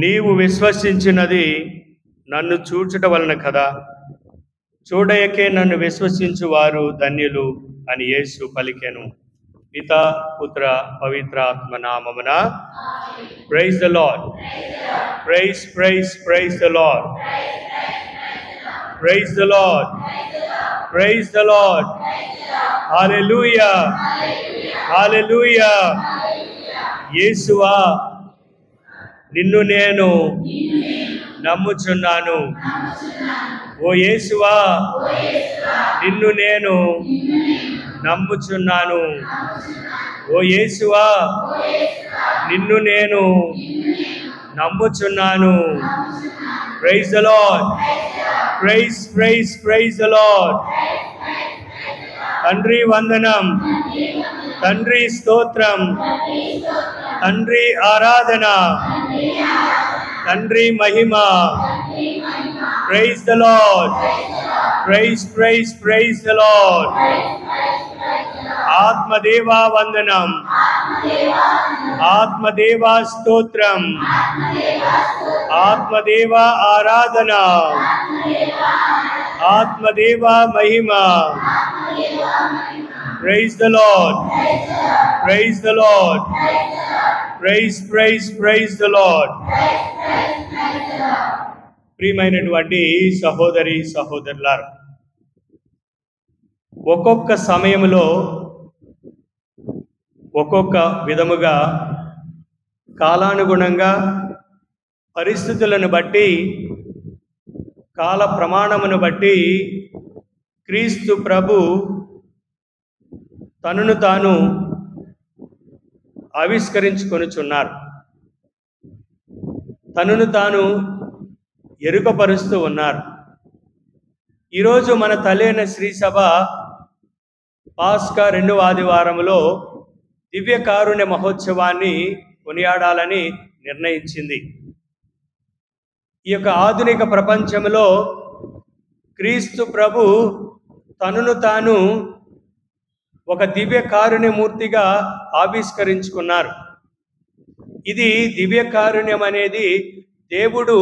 నీవు విశ్వసించినది నన్ను చూచుట వలన కదా, చూడయకే నన్ను విశ్వసించు వారు ధన్యులు అని యేసు పలికెను. పితా పుత్ర పవిత్ర ఆత్మ నామమున. Praise the Lord. Praise praise praise the Lord. Praise the Lord. Praise the Lord. Hallelujah hallelujah. యేసువా, నిన్ను నేను నమ్ముచున్నాను. ఓ యేసువా, నిన్ను నేను నమ్ముచున్నాను. ఓ యేసువా, నిన్ను నేను నమ్ముచున్నాను. Praise the Lord. Praise praise praise the Lord. తండ్రి వందనం, తండ్రి స్తోత్రం, తండ్రి ఆరాధన, తండ్రి మహిమ. Praise the Lord. Praise praise praise the Lord. ఆత్మదేవా వందనం, ఆత్మదేవా స్తోత్రం, ఆత్మదేవా ఆరాధన, ఆత్మదేవా మహిమ. Praise the Lord. Praise the Lord. Praise praise praise the Lord. ప్రియమైనటువంటి సహోదరి సహోదరులారా, ఒక్కొక్క సమయంలో ఒక్కొక్క విధముగా కాలానుగుణంగా పరిస్థితులను బట్టి కాల ప్రమాణమును బట్టి క్రీస్తు ప్రభు తనను తాను ఆవిష్కరించుకొనుచున్నారు. తనను తాను ఎరుకపరుస్తూ ఉన్నారు. ఈరోజు మన తలైన శ్రీ సభ పాస్కా 2వ ఆదివారంలో దివ్య కారుణ్య మహోత్సవాన్ని కొనియాడాలని నిర్ణయించింది. ఈ యొక్క ఆధునిక ప్రపంచంలో క్రీస్తు ప్రభు తనను తాను ఒక దివ్య కారుణ్యమూర్తిగా ఆవిష్కరించుకున్నారు. ఇది దివ్య కారుణ్యం అనేది దేవుడు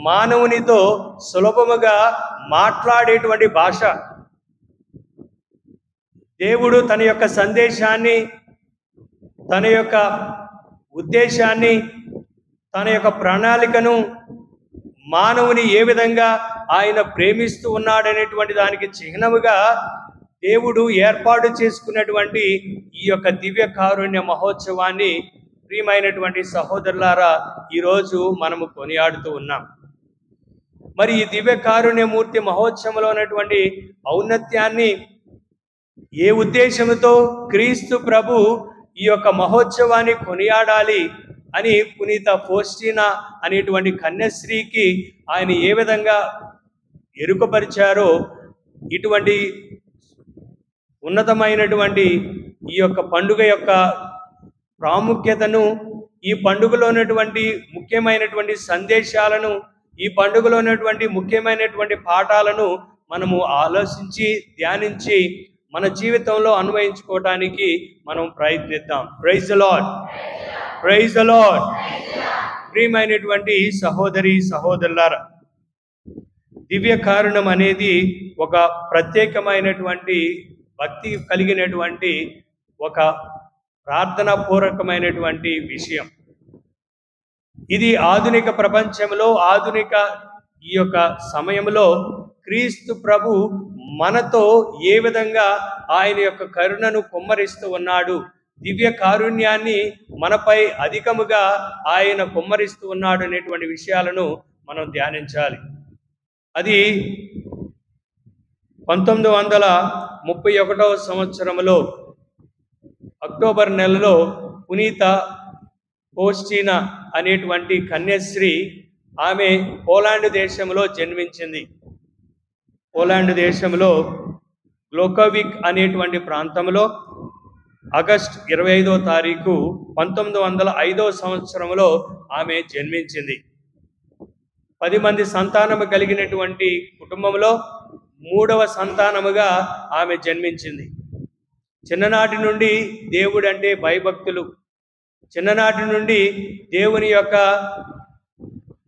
మానవునితో సులభముగా మాట్లాడేటువంటి భాష. దేవుడు తన యొక్క సందేశాన్ని, తన యొక్క ఉద్దేశాన్ని, తన యొక్క ప్రణాళికను మానవుని ఏ విధంగా ఆయన ప్రేమిస్తూ ఉన్నాడనేటువంటి దానికి చిహ్నముగా దేవుడు ఏర్పాటు చేసుకున్నటువంటి ఈ యొక్క దివ్య కారుణ్య మహోత్సవాన్ని ప్రియమైనటువంటి సహోదరులారా ఈరోజు మనము కొనియాడుతూ ఉన్నాం. మరి ఈ దివ్య కారుణ్యమూర్తి మహోత్సవంలో ఉన్నటువంటి ఔన్నత్యాన్ని, ఏ ఉద్దేశంతో క్రీస్తు ప్రభు ఈ యొక్క మహోత్సవాన్ని కొనియాడాలి అని పునీత ఫోస్టినా అనేటువంటి కన్యశ్రీకి ఆయన ఏ విధంగా ఎరుకపరిచారో, ఇటువంటి ఉన్నతమైనటువంటి ఈ యొక్క పండుగ యొక్క ప్రాముఖ్యతను, ఈ పండుగలో ఉన్నటువంటి ముఖ్యమైనటువంటి సందేశాలను, ఈ పండుగలో ఉన్నటువంటి ముఖ్యమైనటువంటి పాఠాలను మనము ఆలోచించి ధ్యానించి మన జీవితంలో అన్వయించుకోవటానికి మనం ప్రయత్నిద్దాం. Praise the Lord. Praise the Lord. ప్రియమైనటువంటి సహోదరి సహోదరులారా, దివ్య కారుణ్యం అనేది ఒక ప్రత్యేకమైనటువంటి భక్తి కలిగినటువంటి ఒక ప్రార్థనా పూర్వకమైనటువంటి విషయం. ఇది ఆధునిక ప్రపంచంలో, ఆధునిక ఈ యొక్క సమయంలో క్రీస్తు ప్రభు మనతో ఏ విధంగా ఆయన యొక్క కరుణను కుమ్మరిస్తూ ఉన్నాడు, దివ్య కారుణ్యాన్ని మనపై అధికముగా ఆయన కుమ్మరిస్తూ ఉన్నాడు అనేటువంటి విషయాలను మనం ధ్యానించాలి. అది 1931వ సంవత్సరంలో అక్టోబర్ నెలలో పునీత ఫోస్టినా అనేటువంటి కన్యశ్రీ ఆమె పోలాండ్ దేశంలో జన్మించింది. పోలాండ్ దేశంలో గ్లోకోవిక్ అనేటువంటి ప్రాంతంలో ఆగస్టు 25వ తారీఖు 1905వ సంవత్సరంలో ఆమె జన్మించింది. 10 మంది సంతానము కలిగినటువంటి కుటుంబంలో 3వ సంతానముగా ఆమె జన్మించింది. చిన్ననాటి నుండి దేవుడు అంటే భయభక్తులు, చిన్ననాటి నుండి దేవుని యొక్క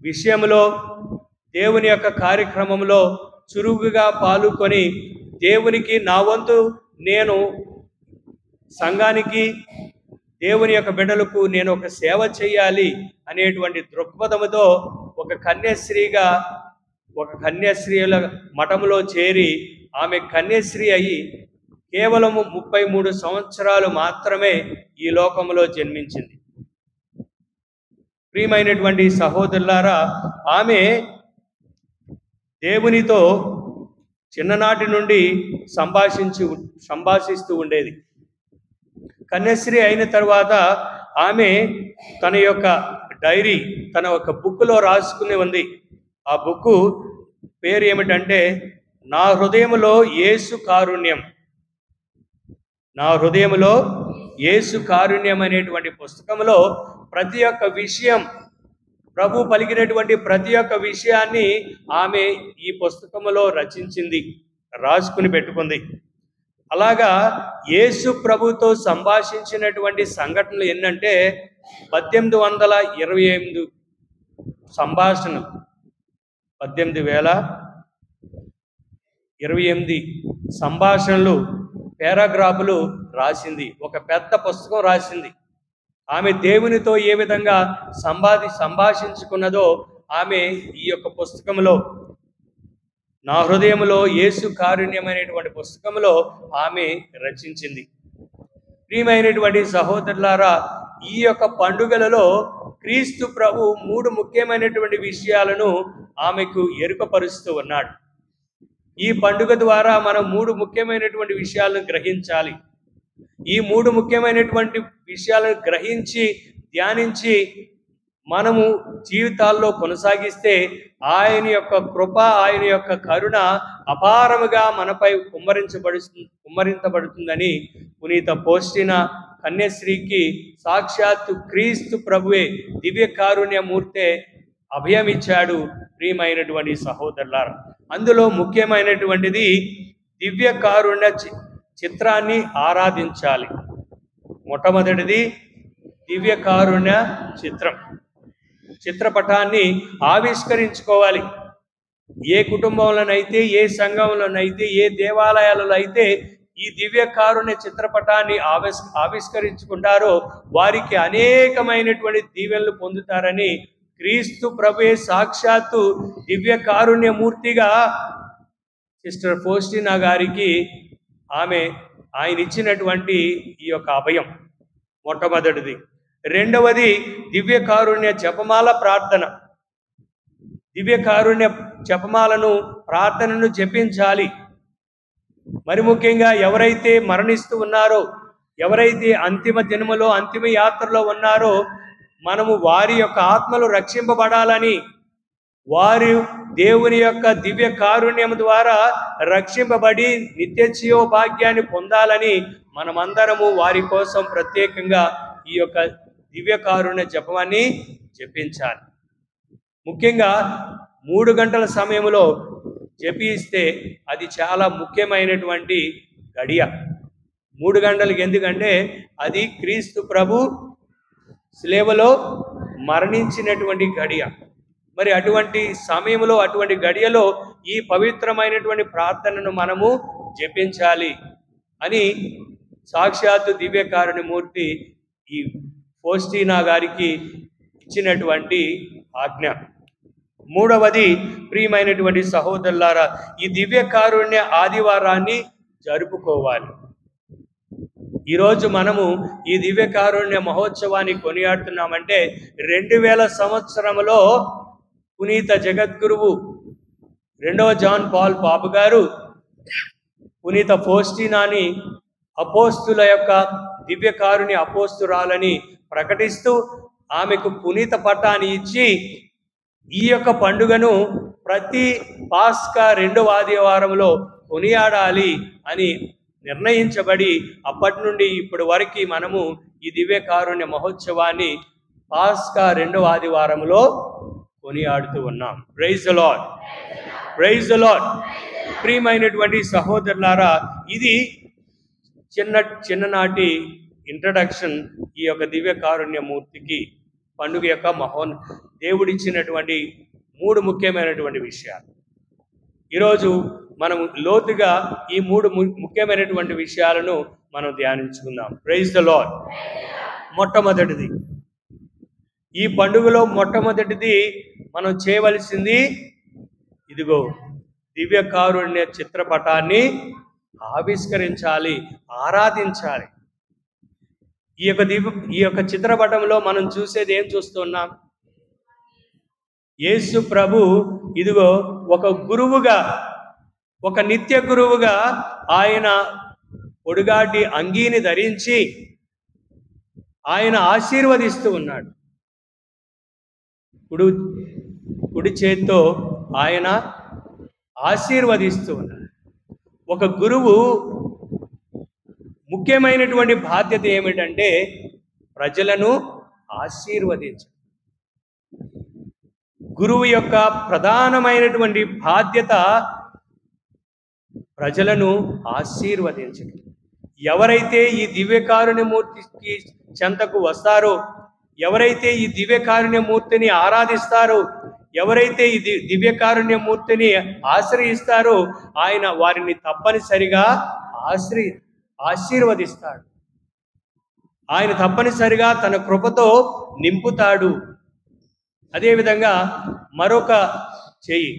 విషయంలో, దేవుని యొక్క కార్యక్రమంలో చురుకుగా పాల్గొని దేవునికి నా వంతు నేను సంఘానికి, దేవుని యొక్క బిడ్డలకు నేను ఒక సేవ చేయాలి అనేటువంటి దృక్పథముతో ఒక కన్యాశ్రీల మఠంలో చేరి ఆమె కన్యాశ్రీ అయ్యి కేవలము 33 సంవత్సరాలు మాత్రమే ఈ లోకంలో జన్మించింది. ప్రియమైనటువంటి సహోదరులారా, ఆమె దేవునితో చిన్ననాటి నుండి సంభాషిస్తూ ఉండేది. కన్యాశ్రీ అయిన తర్వాత ఆమె తన యొక్క డైరీ, తన ఒక బుక్లో రాసుకుని ఉంది. ఆ బుక్కు పేరు ఏమిటంటే నా హృదయములో యేసు కారుణ్యం. నా హృదయములో యేసు కారుణ్యం అనేటువంటి పుస్తకంలో ప్రతి ఒక్క విషయం, ప్రభు పలికినటువంటి ప్రతి ఒక్క విషయాన్ని ఆమె ఈ పుస్తకంలో రచించింది, రాసుకుని పెట్టుకుంది. అలాగా యేసు ప్రభుతో సంభాషించినటువంటి సంఘటనలు ఎన్నంటే 1828 సంభాషణలు, 1828 సంభాషణలు, పారాగ్రాఫులు రాసింది. ఒక పెద్ద పుస్తకం రాసింది. ఆమె దేవునితో ఏ విధంగా సంభాషించుకున్నదో ఆమె ఈ యొక్క పుస్తకంలో, నా హృదయంలో యేసు కారుణ్యం అనేటువంటి పుస్తకంలో ఆమె రచించింది. ప్రియమైనటువంటి సహోదరులారా, ఈ యొక్క పండుగలలో క్రీస్తు ప్రభు 3 ముఖ్యమైనటువంటి విషయాలను ఆమెకు ఎరుకపరుస్తూ ఉన్నాడు. ఈ పండుగ ద్వారా మనం 3 ముఖ్యమైనటువంటి విషయాలను గ్రహించాలి. ఈ 3 ముఖ్యమైనటువంటి విషయాలను గ్రహించి ధ్యానించి మనము జీవితాల్లో కొనసాగిస్తే ఆయన యొక్క కృప, ఆయన యొక్క కరుణ అపారముగా మనపై కుమ్మరించబడుతుందని పునీత ఫౌస్టీనా కన్యాశ్రీకి సాక్షాత్తు క్రీస్తు ప్రభువే దివ్య కారుణ్యమూర్తే అభయమిచ్చాడు. ప్రియమైనటువంటి సహోదరులారా, అందులో ముఖ్యమైనటువంటిది దివ్య కారుణ్య చిత్రాన్ని ఆరాధించాలి. మొట్టమొదటిది దివ్య కారుణ్య చిత్రపటాన్ని ఆవిష్కరించుకోవాలి. ఏ కుటుంబంలోనైతే, ఏ సంఘంలోనైతే, ఏ దేవాలయాలలో అయితే ఈ దివ్య కారుణ్య చిత్రపటాన్ని ఆవిష్కరించుకుంటారో వారికి అనేకమైనటువంటి దీవెనలు పొందుతారని క్రీస్తు ప్రభువే సాక్షాత్తు దివ్య కారుణ్యమూర్తిగా సిస్టర్ ఫౌస్టీనా గారికి ఆయన ఇచ్చినటువంటి ఈ యొక్క అభయం మొట్టమొదటిది. రెండవది దివ్య కారుణ్య జపమాల ప్రార్థన. దివ్య కారుణ్య జపమాలను, ప్రార్థనను జపించాలి. మరి ముఖ్యంగా ఎవరైతే మరణిస్తూ ఉన్నారో, ఎవరైతే అంతిమ జన్మలో, అంతిమ యాత్రలో ఉన్నారో, మనము వారి యొక్క ఆత్మలు రక్షింపబడాలని, వారు దేవుని యొక్క దివ్య కారుణ్యం ద్వారా రక్షింపబడి నిత్య జీవ భాగ్యాన్ని పొందాలని మనమందరము వారి కోసం ప్రత్యేకంగా ఈ యొక్క దివ్య కారుణ్య జపాన్ని జపించాలి. ముఖ్యంగా 3 గంటల సమయంలో జపిస్తే అది చాలా ముఖ్యమైనటువంటి గడియ. 3 గంటలకి ఎందుకంటే అది క్రీస్తు ప్రభు శిలువలో మరణించినటువంటి గడియ. మరి అటువంటి సమయంలో, అటువంటి గడియలో ఈ పవిత్రమైనటువంటి ప్రార్థనను మనము జపించాలి అని సాక్షాత్తు దివ్య కారుణ్యమూర్తి ఈ ఫౌస్టీనా గారికి ఇచ్చినటువంటి ఆజ్ఞ. మూడవది, ప్రియమైనటువంటి సహోదరులారా, ఈ దివ్య కారుణ్య ఆదివారాన్ని జరుపుకోవాలి. ఈరోజు మనము ఈ దివ్య కారుణ్య మహోత్సవాన్ని కొనియాడుతున్నామంటే 2000 సంవత్సరంలో పునీత జగద్గురువు 2వ జాన్ పాల్ పాపు గారు పునీత ఫౌస్టీనాని అపోస్తుల యొక్క దివ్య కారుణ్య అపోస్తురాలని ప్రకటిస్తూ ఆమెకు పునీత పట్టాన్ని ఇచ్చి ఈ యొక్క పండుగను ప్రతి పాస్కా 2వ ఆదివారంలో కొనియాడాలి అని నిర్ణయించబడి అప్పటి నుండి ఇప్పటి వరకు మనము ఈ దివ్య కారుణ్య మహోత్సవాన్ని పాస్కా 2వ ఆదివారంలో కొనియాడుతూ ఉన్నాం. Praise the Lord, praise the Lord. ప్రియమైనటువంటి సహోదరులారా, ఇది చిన్ననాటి ఇంట్రడక్షన్ ఈ యొక్క దివ్య కారుణ్య మూర్తికి. పండుగ యొక్క దేవుడిచ్చినటువంటి 3 ముఖ్యమైనటువంటి విషయాలు. ఈరోజు మనం లోతుగా ఈ 3 ముఖ్యమైనటువంటి విషయాలను మనం ధ్యానించుకుందాం. Praise the Lord. మొట్టమొదటిది, ఈ పండుగలో మొట్టమొదటిది మనం చేయవలసింది ఇదిగో దివ్యకారుణ్య చిత్రపటాన్ని ఆవిష్కరించాలి, ఆరాధించాలి. ఈ యొక్క చిత్రపటంలో మనం చూసేది ఏం చూస్తున్నాం? యేసు ప్రభు ఇదిగో ఒక గురువుగా, ఒక నిత్య గురువుగా ఆయన పొడుగాటి అంగీని ధరించి ఆయన ఆశీర్వదిస్తూ ఉన్నాడు. కుడి చేత్తో ఆయన ఆశీర్వదిస్తూ ఉన్నాడు. ఒక గురువు ముఖ్యమైనటువంటి బాధ్యత ఏమిటంటే ప్రజలను ఆశీర్వదించడం. గురువు యొక్క ప్రధానమైనటువంటి బాధ్యత ప్రజలను ఆశీర్వదించడం. ఎవరైతే ఈ దివ్యకారుణ్యమూర్తికి చెంతకు వస్తారో, ఎవరైతే ఈ దివ్యకారుణ్యమూర్తిని ఆరాధిస్తారో, ఎవరైతే ఈ దివ్యకారుణ్యమూర్తిని ఆశ్రయిస్తారో ఆయన వారిని తప్పనిసరిగా ఆశీర్వదిస్తాడు. ఆయన తప్పనిసరిగా తన కృపతో నింపుతాడు. అదేవిధంగా మరొక చెయ్యి,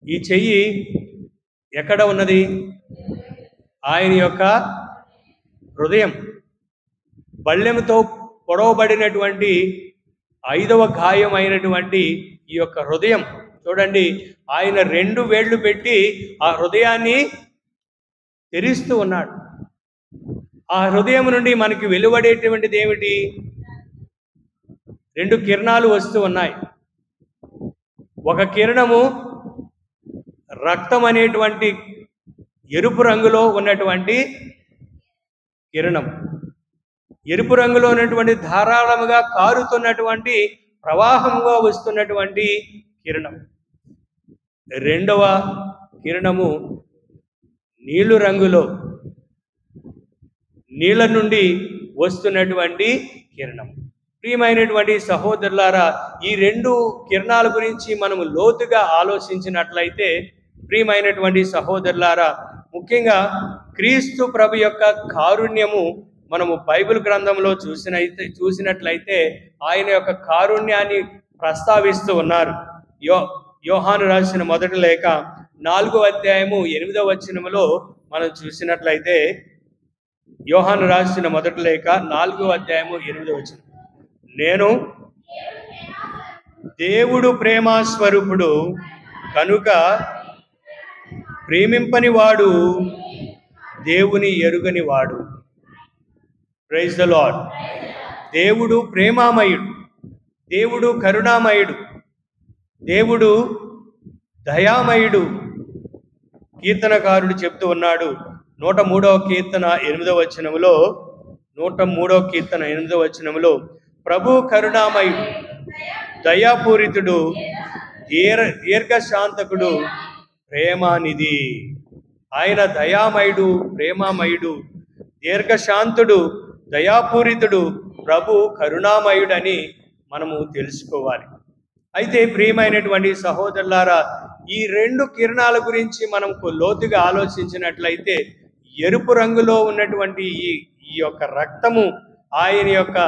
ఈ చెయ్యి ఎక్కడ ఉన్నది? ఆయన యొక్క హృదయం. బళ్ళెంతో పొడవబడినటువంటి 5వ గాయం అయినటువంటి ఈ యొక్క హృదయం చూడండి, ఆయన 2 వేళ్లు పెట్టి ఆ హృదయాన్ని తెరుస్తూ ఉన్నాడు. ఆ హృదయం నుండి మనకి వెలువడేటువంటిది ఏమిటి? 2 కిరణాలు వస్తూ ఉన్నాయి. ఒక కిరణము రక్తం అనేటువంటి ఎరుపు రంగులో ఉన్నటువంటి కిరణం, ఎరుపు రంగులో ఉన్నటువంటి ధారాళముగా కారుతున్నటువంటి ప్రవాహంగా వస్తున్నటువంటి కిరణం. 2వ కిరణము నీళ్లు రంగులో, నీళ్ల నుండి వస్తున్నటువంటి కిరణం. ప్రియమైనటువంటి సహోదరులారా, ఈ 2 కిరణాల గురించి మనము లోతుగా ఆలోచించినట్లయితే, ప్రియమైనటువంటి సహోదరులారా, ముఖ్యంగా క్రీస్తు ప్రభు యొక్క కారుణ్యము మనము బైబిల్ గ్రంథంలో చూసినట్లయితే ఆయన యొక్క కారుణ్యాన్ని ప్రస్తావిస్తూ ఉన్నారు. యోహాను రాసిన మొదటి లేఖ 4వ అధ్యాయము 8వ వచనములో మనం చూసినట్లయితే, యోహాను రాసిన మొదటి లేఖ 4వ అధ్యాయము 8వ వచనం, నేను దేవుడు ప్రేమాస్వరూపుడు కనుక ప్రేమింపని వాడు దేవుని ఎరుగని వాడు. Praise the Lord. దేవుడు ప్రేమామయుడు, దేవుడు కరుణామయుడు, దేవుడు దయామయుడు. కీర్తనకారుడు చెప్తూ ఉన్నాడు 103వ కీర్తన 8వ వచనములో, 103వ కీర్తన 8వ వచనములో, ప్రభు కరుణామయుడు, దయాపూరితుడు, దీర్ఘశాంతకుడు, ప్రేమానిధి. ఆయన దయామయుడు, ప్రేమామయుడు, దీర్ఘశాంతుడు, దయాపూరితుడు, ప్రభు కరుణామయుడని మనము తెలుసుకోవాలి. అయితే ప్రియమైనటువంటి సహోదరులారా, ఈ 2 కిరణాల గురించి మనం లోతుగా ఆలోచించినట్లయితే, ఎరుపు రంగులో ఉన్నటువంటి ఈ యొక్క రక్తము ఆయన యొక్క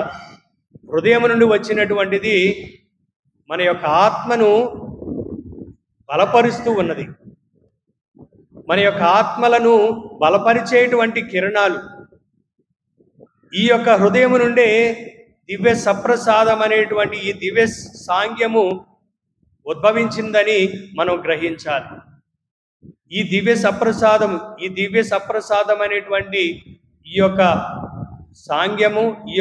హృదయం నుండి వచ్చినటువంటిది మన యొక్క ఆత్మను బలపరుస్తూ ఉన్నది. మన యొక్క ఆత్మలను బలపరిచేటువంటి కిరణాలు. ఈ యొక్క హృదయం నుండే దివ్య సప్రసాదం అనేటువంటి ఈ దివ్య సాంగ్యము ఉద్భవించిందని మనం గ్రహించాలి. ఈ దివ్య సప్రసాదం అనేటువంటి ఈ యొక్క సాంగ్యము, ఈ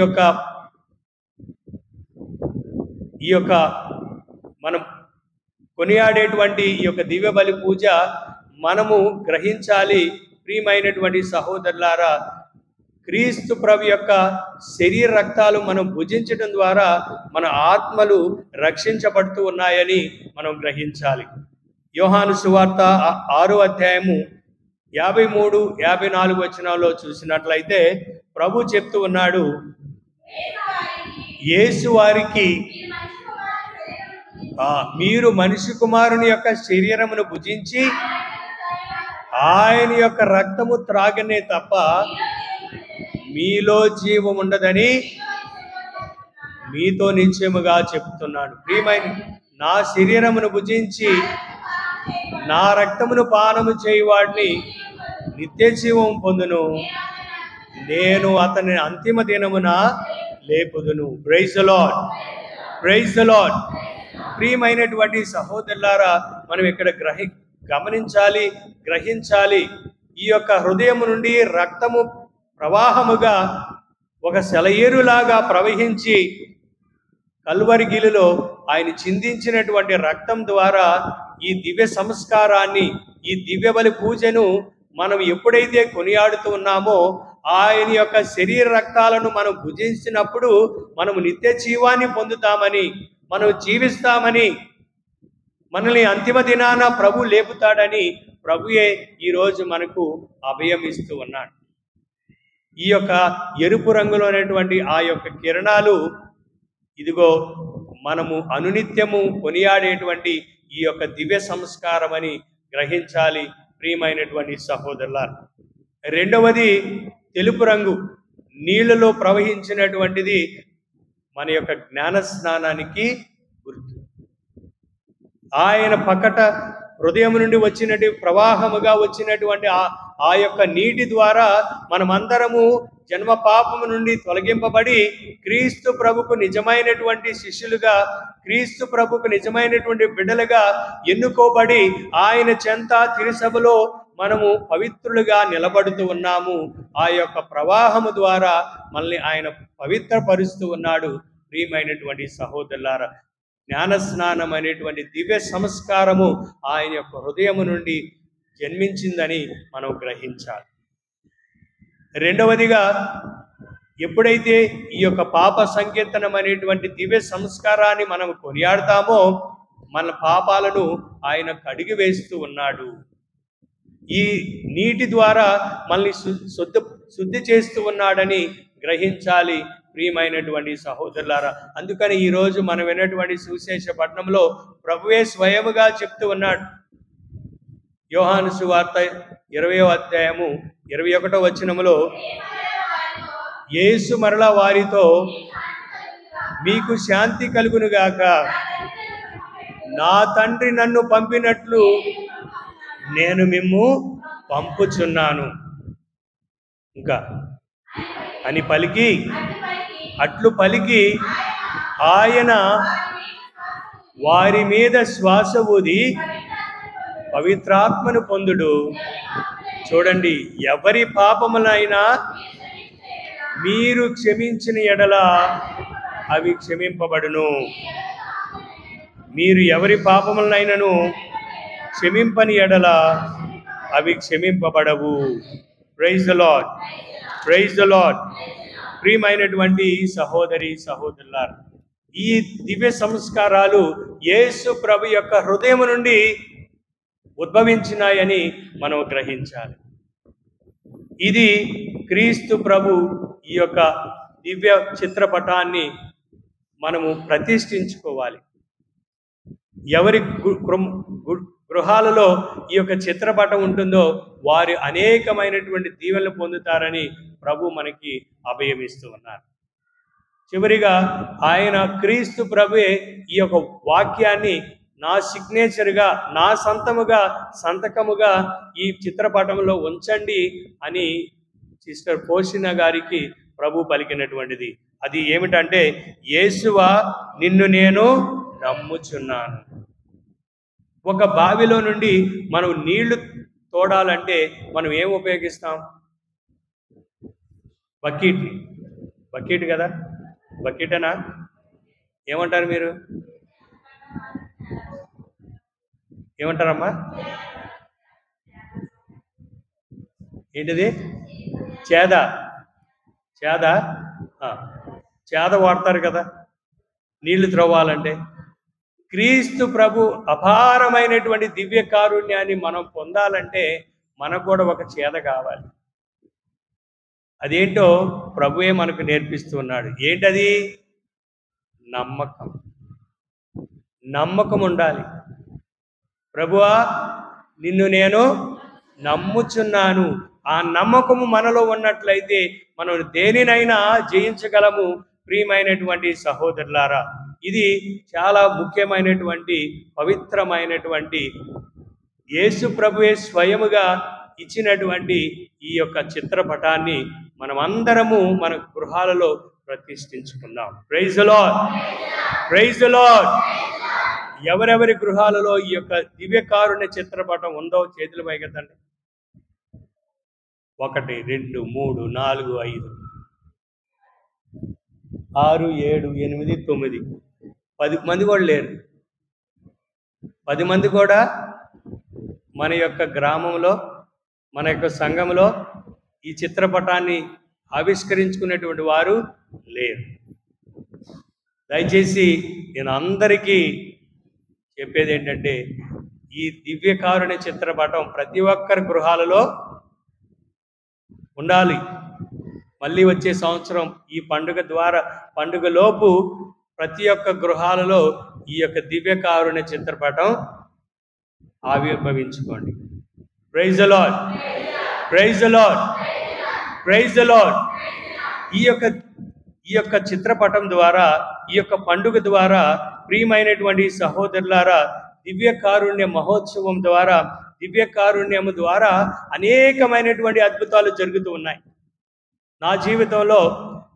యొక్క మనం కొనియాడేటువంటి ఈ యొక్క దివ్య బలి పూజ మనము గ్రహించాలి. ప్రియమైనటువంటి సహోదరులారా, క్రీస్తు ప్రభు యొక్క శరీర రక్తాలు మనం భుజించడం ద్వారా మన ఆత్మలు రక్షించబడుతూ ఉన్నాయని మనం గ్రహించాలి. యోహాను సువార్త 6వ అధ్యాయము 53, 54 వచనాల్లో చూసినట్లయితే ప్రభు చెప్తూ ఉన్నాడు, యేసు వారికి మీరు మనిషి కుమారుని యొక్క శరీరమును భుజించి ఆయన యొక్క రక్తము త్రాగనే తప్ప మీలో జీవం ఉండదని మీతో నిశ్చయముగా చెప్తున్నాను. ప్రియమైన, నా శరీరమును భుజించి నా రక్తమును పానము చేయువాడిని నిత్య జీవం పొందును, నేను అతని అంతిమ దినమున లేపుదును. Praise the Lord, praise the Lord. ప్రియమైనటువంటి సహోదరులారా, మనం ఇక్కడ గమనించాలి, గ్రహించాలి. ఈ యొక్క హృదయం నుండి రక్తము ప్రవాహముగా ఒక సెలయేరులాగా ప్రవహించి కల్వరిగిలిలో ఆయన చిందించినటువంటి రక్తం ద్వారా ఈ దివ్య సంస్కారాన్ని, ఈ దివ్య బలి పూజను మనం ఎప్పుడైతే కొనియాడుతూ ఉన్నామో, ఆయన యొక్క శరీర రక్తాలను మనం భుజించినప్పుడు మనము నిత్య జీవాన్ని పొందుతామని, మనం జీవిస్తామని, మనల్ని అంతిమ దినాన ప్రభు లేపుతాడని ప్రభుయే ఈరోజు మనకు అభయం ఇస్తూ ఉన్నాడు. ఈ యొక్క ఎరుపు రంగులో అనేటువంటి ఆ యొక్క కిరణాలు, ఇదిగో మనము అనునిత్యము కొనియాడేటువంటి ఈ యొక్క దివ్య సంస్కారం అని గ్రహించాలి ప్రియమైనటువంటి సహోదరులారా. రెండవది తెలుపు రంగు, నీళ్లలో ప్రవహించినటువంటిది మన యొక్క జ్ఞాన స్నానానికి గుర్తు. ఆయన పక్కట హృదయం నుండి వచ్చినటువంటి ప్రవాహముగా వచ్చినటువంటి ఆ యొక్క నీటి ద్వారా మనమందరము జన్మ పాపము నుండి తొలగింపబడి క్రీస్తు ప్రభుకు నిజమైనటువంటి శిష్యులుగా, క్రీస్తు ప్రభుకు నిజమైనటువంటి బిడ్డలుగా ఎన్నుకోబడి ఆయన చెంత తిరుసభలో మనము పవిత్రులుగా నిలబడుతూ ఉన్నాము. ఆ యొక్క ప్రవాహము ద్వారా మనల్ని ఆయన పవిత్రపరుస్తూ ఉన్నాడు. ప్రియమైనటువంటి సహోదరులారా, జ్ఞాన స్నానం అనేటువంటి దివ్య సంస్కారము ఆయన యొక్క హృదయము నుండి జన్మించిందని మనం గ్రహించాలి. రెండవదిగా, ఎప్పుడైతే ఈ యొక్క పాప సంకీర్తనం అనేటువంటి దివ్య సంస్కారాన్ని మనం కొనియాడతామో మన పాపాలను ఆయన కడిగి వేస్తూ ఉన్నాడు. ఈ నీటి ద్వారా మనల్ని శుద్ధి చేస్తూ ఉన్నాడని గ్రహించాలి ప్రియమైనటువంటి సహోదరులారా. అందుకని ఈరోజు మనం విన్నటువంటి సువిశేష పట్టణంలో ప్రభువే స్వయముగా చెప్తూ ఉన్నాడు. యోహాను సువార్త 20వ అధ్యాయము 21వ వచనములో యేసు మరలా వారితో, మీకు శాంతి కలుగునుగాక, నా తండ్రి నన్ను పంపినట్లు నేను మిమ్ము పంపుచున్నాను ఇంకా అని పలికి, అట్లు పలికి ఆయన వారి మీద శ్వాస ఊది పవిత్రాత్మను పొందుడు. చూడండి, ఎవరి పాపములైనా మీరు క్షమించిన ఎడల అవి క్షమింపబడును, మీరు ఎవరి పాపములైనను క్షమింపని ఎడల అవి క్షమింపబడవు. Praise the Lord, praise the Lord. ప్రియమైనటువంటి సహోదరి సహోదరులారా, ఈ దివ్య సంస్కారాలు యేసు ప్రభు యొక్క హృదయం నుండి ఉద్భవించినాయని మనం గ్రహించాలి. ఇది క్రీస్తు ప్రభు ఈ యొక్క దివ్య చిత్రపటాన్ని మనము ప్రతిష్ఠించుకోవాలి. ఎవరి గృహాలలో ఈ యొక్క చిత్రపటం ఉంటుందో వారు అనేకమైనటువంటి దీవెనలు పొందుతారని ప్రభు మనకి అభయమిస్తూ ఉన్నారు. చివరిగా ఆయన క్రీస్తు ప్రభువే ఈ యొక్క వాక్యాన్ని నా సిగ్నేచర్గా, నా సంతకముగా ఈ చిత్రపటంలో ఉంచండి అని సిస్టర్ పోషిన గారికి ప్రభు పలికినటువంటిది. అది ఏమిటంటే, యేసువా నిన్ను నేను నమ్ముచున్నాను. ఒక బావిలో నుండి మనం నీళ్లు తోడాలంటే మనం ఏం ఉపయోగిస్తాం? బకెట్ కదా, బకెటేనా? ఏమంటారు మీరు? ఏమంటారమ్మా? ఏంటిది? చేద వాడతారు కదా నీళ్లు త్రవ్వాలంటే. క్రీస్తు ప్రభు అపారమైనటువంటి దివ్య కారుణ్యాన్ని మనం పొందాలంటే మనకు కూడా ఒక చేద కావాలి. అదేంటో ప్రభువే మనకు నేర్పిస్తూ ఉన్నాడు. ఏంటది? నమ్మకం. నమ్మకం ఉండాలి. ప్రభువా, నిన్ను నేను నమ్ముచున్నాను. ఆ నమ్మకము మనలో ఉన్నట్లయితే మనం దేనినైనా జయించగలము. ప్రియమైనటువంటి సహోదరులారా, ఇది చాలా ముఖ్యమైనటువంటి పవిత్రమైనటువంటి యేసు ప్రభువే స్వయముగా ఇచ్చినటువంటి ఈ యొక్క చిత్రపటాన్ని మనమందరము మన గృహాలలో ప్రతిష్ఠించుకుందాం. Praise the Lord, praise the Lord. ఎవరెవరి గృహాలలో ఈ యొక్క దివ్యకారుణ్య చిత్రపటం ఉందో చేతులు పైకెత్తండి. 1 2 3 4 5 6 7 8 9 10 మంది కూడా లేరు. 10 మంది కూడా మన యొక్క గ్రామంలో, మన యొక్క సంఘంలో ఈ చిత్రపటాన్ని ఆవిష్కరించుకునేటువంటి వారు లేరు. దయచేసి నేను అందరికీ చెప్పేది ఏంటంటే, ఈ దివ్యకారుణ్య చిత్రపటం ప్రతి ఒక్కరి గృహాలలో ఉండాలి. మళ్ళీ వచ్చే సంవత్సరం ఈ పండుగలోపు ప్రతి ఒక్క గృహాలలో ఈ యొక్క దివ్యకారుణ్య చిత్రపటం ఆవిర్భవించుకోండి. Praise the Lord, praise the Lord, praise the Lord. ఈ యొక్క చిత్రపటం ద్వారా, ఈ యొక్క పండుగ ద్వారా ప్రియమైనటువంటి సహోదరులారా, దివ్యకారుణ్య మహోత్సవం ద్వారా, దివ్యకారుణ్యము ద్వారా అనేకమైనటువంటి అద్భుతాలు జరుగుతూ ఉన్నాయి. నా జీవితంలో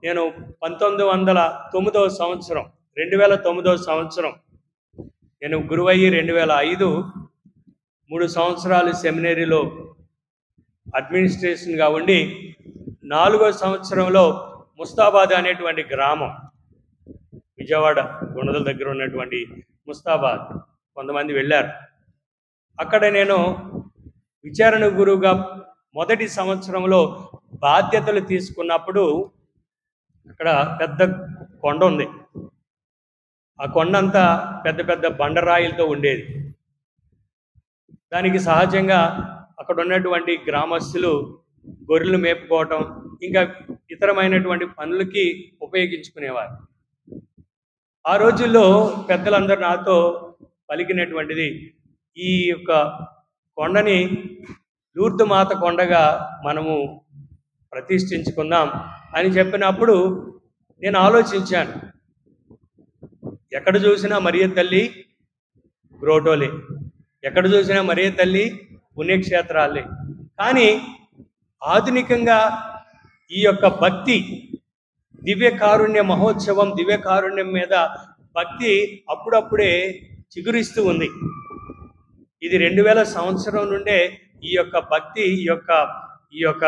నేను 2009 సంవత్సరం నేను గురువయ్యి 2005 3 సంవత్సరాలు సెమినరీలో అడ్మినిస్ట్రేషన్గా ఉండి 4వ సంవత్సరంలో ముస్తాబాద్ అనేటువంటి గ్రామం, విజయవాడ గుణదల దగ్గర ఉన్నటువంటి ముస్తాబాద్, కొంతమంది వెళ్ళారు. అక్కడ నేను విచారణ గురువుగా మొదటి సంవత్సరంలో బాధ్యతలు తీసుకున్నప్పుడు అక్కడ పెద్ద కొండ ఉంది. ఆ కొండ అంతా పెద్ద పెద్ద బండరాయిలతో ఉండేది. దానికి సహజంగా అక్కడ ఉన్నటువంటి గ్రామస్తులు గొర్రెలు మేపుకోవటం, ఇంకా ఇతరమైనటువంటి పనులకి ఉపయోగించుకునేవారు. ఆ రోజుల్లో పెద్దలందరూ నాతో పలికినటువంటిది, ఈ యొక్క కొండని లూర్దు మాత కొండగా మనము ప్రతిష్ఠించుకుందాం అని చెప్పినప్పుడు నేను ఆలోచించాను. ఎక్కడ చూసినా మరియ తల్లి గ్రోటోలే, ఎక్కడ చూసినా మరియ తల్లి పుణ్యక్షేత్రాలే. కానీ ఆధునికంగా ఈ యొక్క భక్తి, దివ్యకారుణ్య మహోత్సవం, దివ్యకారుణ్యం మీద భక్తి అప్పుడప్పుడే చిగురిస్తూ ఉంది. ఇది 2000 సంవత్సరం నుండే ఈ యొక్క భక్తి, ఈ యొక్క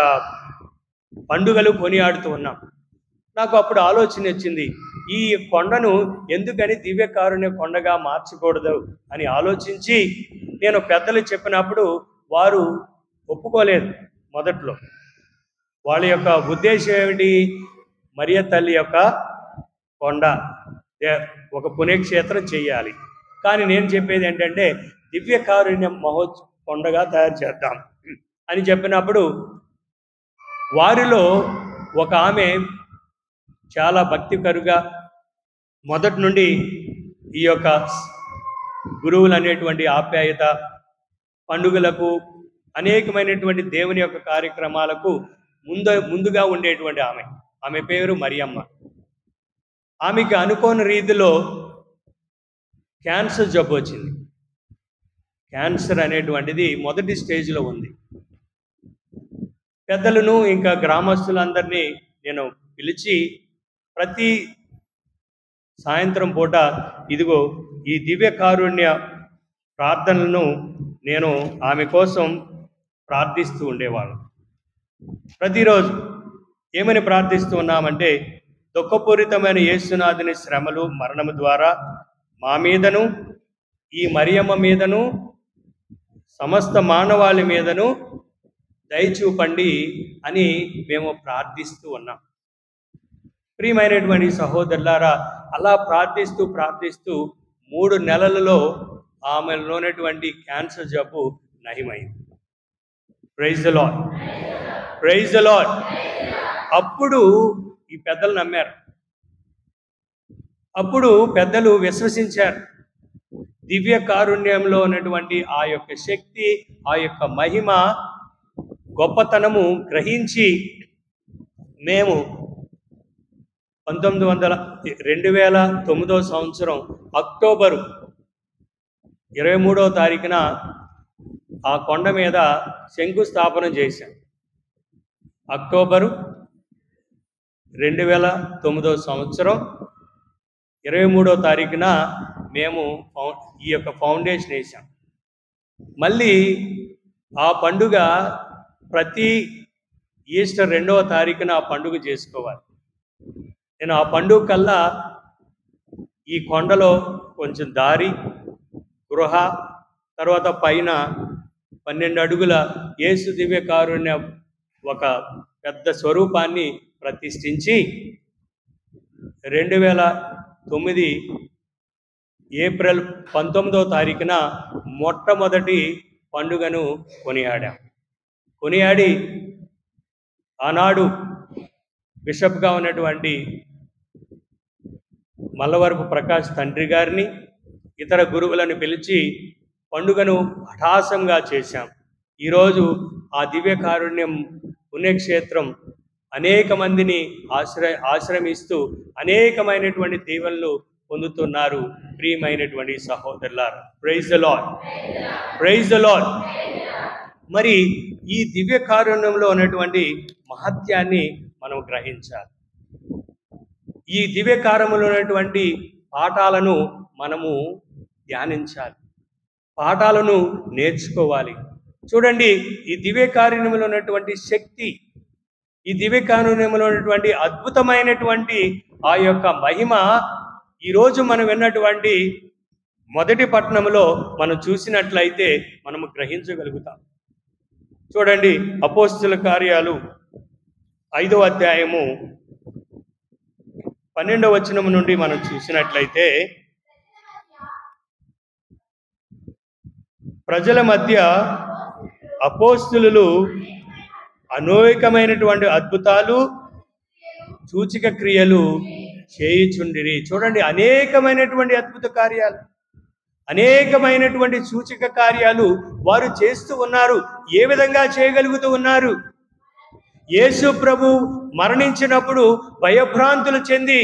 పండుగలు కొనియాడుతూ ఉన్నాం. నాకు అప్పుడు ఆలోచన వచ్చింది, ఈ కొండను ఎందుకని దివ్యకారుణ్య కొండగా మార్చకూడదు అని ఆలోచించి నేను పెద్దలు చెప్పినప్పుడు వారు ఒప్పుకోలేదు. మొదట్లో వాళ్ళ యొక్క ఉద్దేశం ఏమిటి, మరియ తల్లి యొక్క కొండ ఒక పుణ్యక్షేత్రం చేయాలి. కానీ నేను చెప్పేది ఏంటంటే, దివ్యకారుణ్య కొండగా తయారు చేద్దాం అని చెప్పినప్పుడు వారిలో ఒక ఆమె చాలా భక్తికరుగా మొదటి నుండి ఈ యొక్క గురువులు అనేటువంటి ఆప్యాయత, పండుగలకు, అనేకమైనటువంటి దేవుని యొక్క కార్యక్రమాలకు ముందుగా ఉండేటువంటి ఆమె పేరు మరియమ్మ. ఆమెకి అనుకోని రీతిలో క్యాన్సర్ జబ్బు వచ్చింది. క్యాన్సర్ అనేటువంటిది మొదటి స్టేజ్లో ఉంది. పెద్దలను ఇంకా గ్రామస్తులందరినీ నేను పిలిచి ప్రతి సాయంత్రం పూట ఇదిగో ఈ దివ్యకారుణ్య ప్రార్థనలను నేను ఆమె కోసం ప్రార్థిస్తూ ఉండేవాళ్ళం. ప్రతిరోజు ఏమని ప్రార్థిస్తూ ఉన్నామంటే, దుఃఖపూరితమైన యేసునాథుని శ్రమలు, మరణము ద్వారా మా మీదను, ఈ మరియమ్మ మీదను, సమస్త మానవాళి మీదను దయచూపండి అని మేము ప్రార్థిస్తూ ఉన్నాం. ప్రియమైనటువంటి సహోదరులారా, అలా ప్రార్థిస్తూ 3 నెలలలో ఆమెలోనటువంటి క్యాన్సర్ జబ్బు నయమైంది. Praise the Lord, praise the Lord. అప్పుడు ఈ పెద్దలు నమ్మారు. అప్పుడు పెద్దలు విశ్వసించారు. దివ్య కారుణ్యంలో ఉన్నటువంటి ఆ యొక్క శక్తి, ఆ యొక్క మహిమ, గొప్పతనము గ్రహించి మేము 2009 సంవత్సరం అక్టోబరు 23వ తారీఖున ఆ కొండ మీద శంకుస్థాపన చేశాం. అక్టోబరు 2009 సంవత్సరం 23వ తారీఖున మేము ఈ యొక్క ఫౌండేషన్ వేసాం. మళ్ళీ ఆ పండుగ ప్రతి ఈస్టర్ 2వ తారీఖున ఆ పండుగ చేసుకోవాలి. నేను ఆ పండుగ కల్లా ఈ కొండలో కొంచెం దారి, గృహ, తర్వాత పైన 12 అడుగుల యేసు దివ్య కారుణ్య ఒక పెద్ద స్వరూపాన్ని ప్రతిష్ఠించి 2009 ఏప్రిల్ 19వ తారీఖున మొట్టమొదటి పండుగను కొనియాడి ఆనాడు బిషప్గా ఉన్నటువంటి మల్లవరపు ప్రకాష్ తండ్రి గారిని, ఇతర గురువులను పిలిచి పండుగను హఠాసంగా చేశాం. ఈరోజు ఆ దివ్య కారుణ్యం పుణ్యక్షేత్రం అనేక మందిని ఆశ్రమిస్తూ అనేకమైనటువంటి దీవెనలు పొందుతున్నారు. ప్రియమైనటువంటి సహోదరులారా, praise the Lord, praise the Lord. మరి ఈ దివ్య కారుణ్యంలో ఉన్నటువంటి మహత్యాన్ని మనం గ్రహించాలి. ఈ దివ్య కారుణ్యంలో ఉన్నటువంటి పాఠాలను మనము ధ్యానించాలి, పాఠాలను నేర్చుకోవాలి. చూడండి, ఈ దివ్య కారుణ్యంలో ఉన్నటువంటి శక్తి, ఈ దివ్య కారుణ్యంలో ఉన్నటువంటి అద్భుతమైనటువంటి ఆ యొక్క మహిమ ఈరోజు మనం విన్నటువంటి మొదటి పట్టణంలో మనం చూసినట్లయితే మనము గ్రహించగలుగుతాం. చూడండి, అపోస్తుల కార్యాలు 5వ అధ్యాయము 12వ వచనం నుండి మనం చూసినట్లయితే, ప్రజల మధ్య అపోస్తులు అనేకమైనటువంటి అద్భుతాలు, సూచక క్రియలు చేయుచుండిరి. చూడండి, అనేకమైనటువంటి అద్భుత కార్యాలు, అనేకమైనటువంటి సూచక కార్యాలు వారు చేస్తూ ఉన్నారు. ఏ విధంగా చేయగలుగుతూ ఉన్నారు? యేసు ప్రభు మరణించినప్పుడు భయభ్రాంతులు చెంది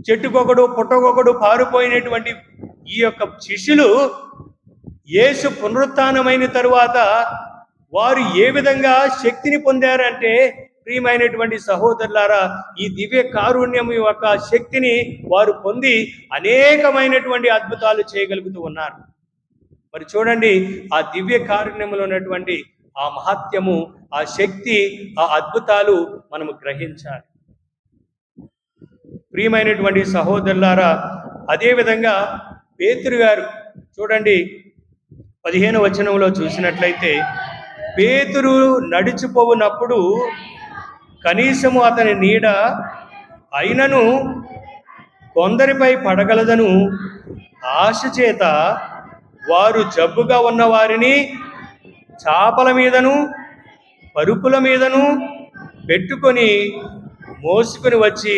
చెట్టుకొకడు పుట్టకొకడు పారిపోయినటువంటి ఈ యొక్క శిష్యులు యేసు పునరుత్థానమైన తరువాత వారు ఏ విధంగా శక్తిని పొందారంటే, ప్రియమైనటువంటి సహోదరులారా, ఈ దివ్య కారుణ్యం యొక్క శక్తిని వారు పొంది అనేకమైనటువంటి అద్భుతాలు చేయగలుగుతూ ఉన్నారు. మరి చూడండి, ఆ దివ్య కారుణ్యంలో ఉన్నటువంటి ఆ మహత్యము, ఆ శక్తి, ఆ అద్భుతాలు మనము గ్రహించాలి. ప్రియమైనటువంటి సహోదరులారా, అదేవిధంగా పేతురు గారు చూడండి, 15వ వచనంలో చూసినట్లయితే, పేతురు నడిచిపోవునప్పుడు కనీసము అతని నీడ అయినను కొందరిపై పడగలదను ఆశ చేత వారు జబ్బుగా ఉన్న వారిని చాపల మీదను పరుపుల మీదను పెట్టుకొని మోసుకొని వచ్చి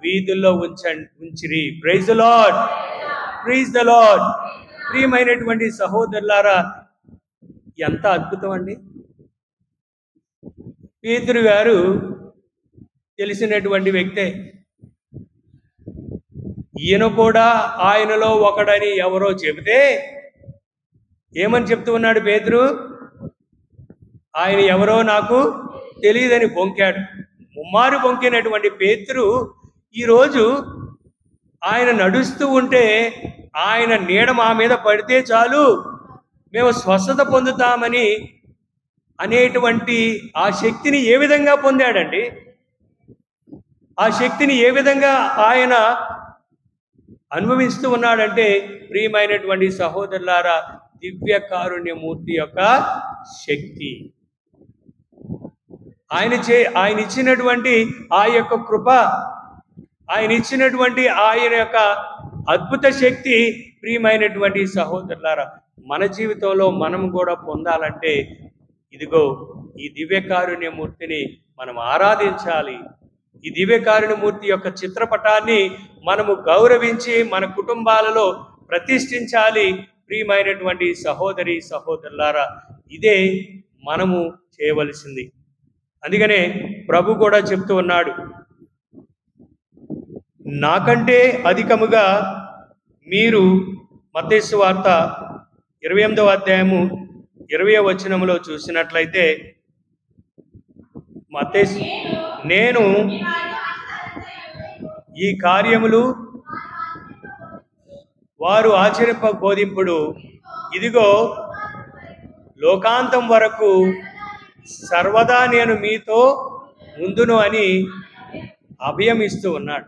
వీధుల్లో ఉంచిరి. Praise the Lord, praise the Lord. ప్రియమైనటువంటి సహోదరులారా, ఎంత అద్భుతం అండి! పేతురు గారు తెలిసినటువంటి వ్యక్తే. ఈయన కూడా ఆయనలో ఒకడని ఎవరో చెబితే ఏమని చెప్తూ ఉన్నాడు పేతురు? ఆయన ఎవరో నాకు తెలియదని బొంకాడు. ముమ్మారు బొంకినటువంటి పేతురు ఈరోజు ఆయన నడుస్తూ ఉంటే ఆయన నీడ మా మీద పడితే చాలు, మేము స్వస్థత పొందుతామని అనేటువంటి ఆ శక్తిని ఏ విధంగా పొందాడండి? ఆ శక్తిని ఏ విధంగా ఆయన అనుభవిస్తూ ఉన్నాడంటే, ప్రియమైనటువంటి సహోదరులారా, దివ్య కారుణ్యమూర్తి యొక్క శక్తి, ఆయన ఇచ్చినటువంటి ఆ యొక్క కృప, ఆయన ఇచ్చినటువంటి ఆయన యొక్క అద్భుత శక్తి, ప్రియమైనటువంటి సహోదరులారా, మన జీవితంలో మనం కూడా పొందాలంటే ఇదిగో ఈ దివ్య కారుణ్యమూర్తిని మనం ఆరాధించాలి. ఈ దివ్యకారుణ్యమూర్తి యొక్క చిత్రపటాన్ని మనము గౌరవించి మన కుటుంబాలలో ప్రతిష్ఠించాలి. ప్రియమైనటువంటి సహోదరి సహోదరులారా, ఇదే మనము చేయవలసింది. అందుకనే ప్రభు కూడా చెప్తూ ఉన్నాడు, నాకంటే అధికముగా మీరు, మత్తయి సువార్త 28వ అధ్యాయము 20వ వచనములో చూసినట్లయితే, నేను ఈ కార్యములు వారు ఆచరింప బోధింపుడు, ఇదిగో లోకాంతం వరకు సర్వదా నేను మీతో ఉందును అని అభయం ఇస్తూ ఉన్నాడు.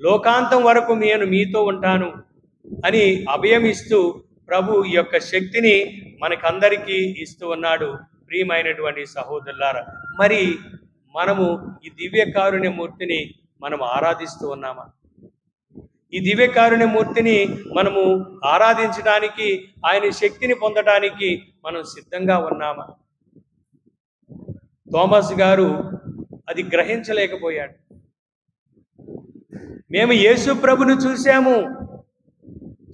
లోకాంతం వరకు నేను మీతో ఉంటాను అని అభయం ఇస్తూ ప్రభు ఈ యొక్క శక్తిని మనకందరికీ ఇస్తూ ఉన్నాడు. ప్రియమైనటువంటి సహోదరులారా, మరి మనము ఈ దివ్యకారుణ్యమూర్తిని మనం ఆరాధిస్తూ ఉన్నామా? ఈ దివ్యకారుణ్యమూర్తిని మనము ఆరాధించడానికి, ఆయన శక్తిని పొందడానికి మనం సిద్ధంగా ఉన్నామా? థోమస్ గారు అది గ్రహించలేకపోయాడు. మేము యేసు ప్రభును చూసాము,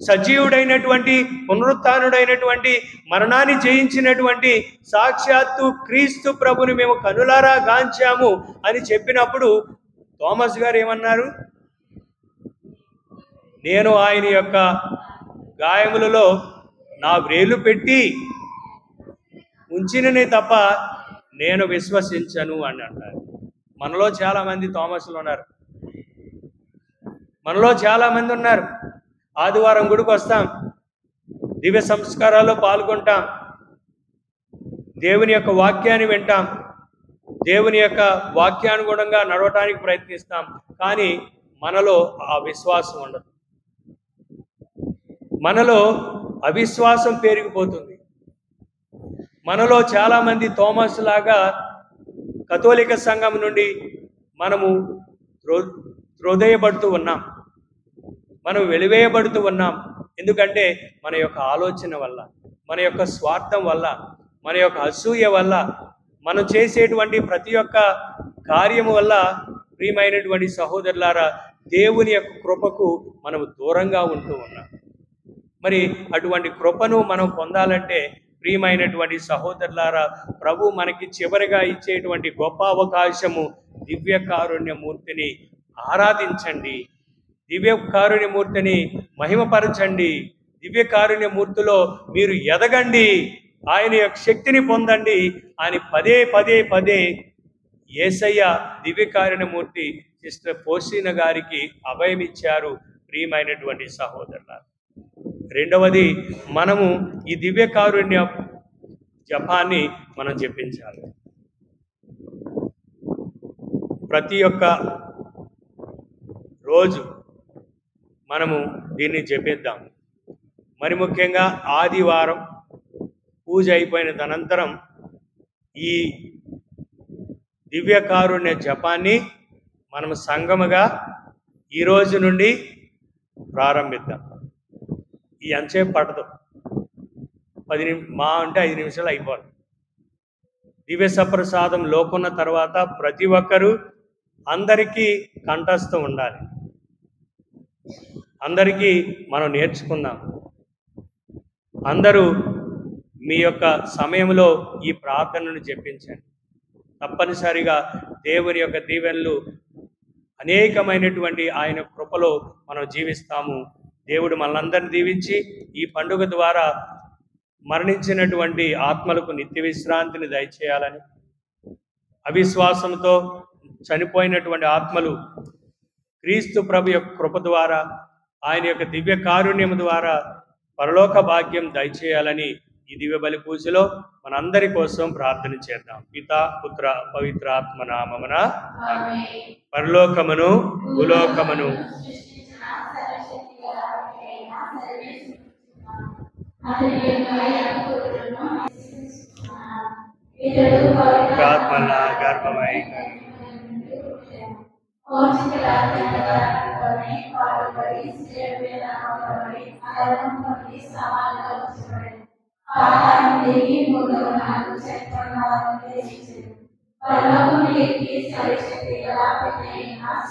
సజీవుడైనటువంటి, పునరుత్థానుడైనటువంటి, మరణాన్ని జయించినటువంటి సాక్షాత్తు క్రీస్తు ప్రభుని మేము కనులారా గాంచాము అని చెప్పినప్పుడు థోమస్ గారు ఏమన్నారు? నేను ఆయన యొక్క గాయములలో నా వ్రేలు పెట్టి ఉంచిననే తప్ప నేను విశ్వసించను అని అంటారు. మనలో చాలామంది థోమస్లు ఉన్నారు, మనలో చాలామంది ఉన్నారు. ఆదివారం గుడికి వస్తాం, దివ్య సంస్కారాల్లో పాల్గొంటాం, దేవుని యొక్క వాక్యాన్ని వింటాం, దేవుని యొక్క వాక్యానుగుణంగా నడవటానికి ప్రయత్నిస్తాం. కానీ మనలో ఆ విశ్వాసం ఉండదు, మనలో అవిశ్వాసం పెరిగిపోతుంది. మనలో చాలామంది థోమస్ లాగా కథోలిక సంఘం నుండి మనము త్రోదేయబడుతూ ఉన్నాం, మనం వెలివేయబడుతూ ఉన్నాం. ఎందుకంటే మన యొక్క ఆలోచన వల్ల, మన యొక్క స్వార్థం వల్ల, మన యొక్క అసూయ వల్ల, మనం చేసేటువంటి ప్రతి ఒక్క కార్యము వల్ల, ప్రియమైనటువంటి సహోదరులారా, దేవుని యొక్క కృపకు మనము దూరంగా ఉంటూ ఉన్నాం. మరి అటువంటి కృపను మనం పొందాలంటే, ప్రియమైనటువంటి సహోదరులారా, ప్రభు మనకి చివరిగా ఇచ్చేటువంటి గొప్ప అవకాశము దివ్యకారుణ్యమూర్తిని ఆరాధించండి, దివ్యకారుణ్యమూర్తిని మహిమపరచండి, దివ్యకారుణ్యమూర్తిలో మీరు ఎదగండి, ఆయన యొక్క శక్తిని పొందండి అని పదే పదే పదే యేసయ్య దివ్యకారుణ్యమూర్తి సిస్టర్ పోసీన గారికి అభయమిచ్చారు. ప్రియమైనటువంటి సహోదరులారా, రెండవది, మనము ఈ దివ్యకారుణ్య జపాన్ని మనం జపించాలి. ప్రతి ఒక్క రోజు మనము దీన్ని జపిద్దాం. మరి ముఖ్యంగా ఆదివారం పూజ అయిపోయిన అనంతరం ఈ దివ్యకారుణ్య జపాన్ని మనము సంగముగా ఈ రోజు నుండి ప్రారంభిద్దాం. ఈ అంచేపు పడదు, 5 నిమిషాలు అయిపోవాలి. దివ్య సప్రసాదం లోకున్న తర్వాత ప్రతి ఒక్కరూ అందరికీ కంఠస్థం ఉండాలి. అందరికీ మనం నేర్చుకుందాం. అందరూ మీ యొక్క సమయంలో ఈ ప్రార్థనను జపించండి. తప్పనిసరిగా దేవుని యొక్క దీవెనలు, అనేకమైనటువంటి ఆయన కృపలో మనం జీవిస్తాము. దేవుడు మనందరిని దీవించి ఈ పండుగ ద్వారా మరణించినటువంటి ఆత్మలకు నిత్య విశ్రాంతిని దయచేయాలని, అవిశ్వాసంతో చనిపోయినటువంటి ఆత్మలు క్రీస్తు ప్రభు యొక్క కృప ద్వారా, ఆయన యొక్క దివ్య కారుణ్యం ద్వారా పరలోక భాగ్యం దయచేయాలని ఈ దివ్య బలి పూజలో మనందరి కోసం ప్రార్థన చేద్దాం. పితా పుత్ర పవిత్ర ఆత్మ నామమున ఆమేన్. పరలోకమును భూలోకమును ఆత్మల గర్భమై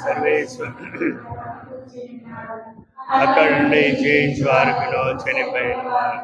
సర్వేశ్వరు అక్కడ నుండి జయించి వారికిలో చనిపోయిన వారు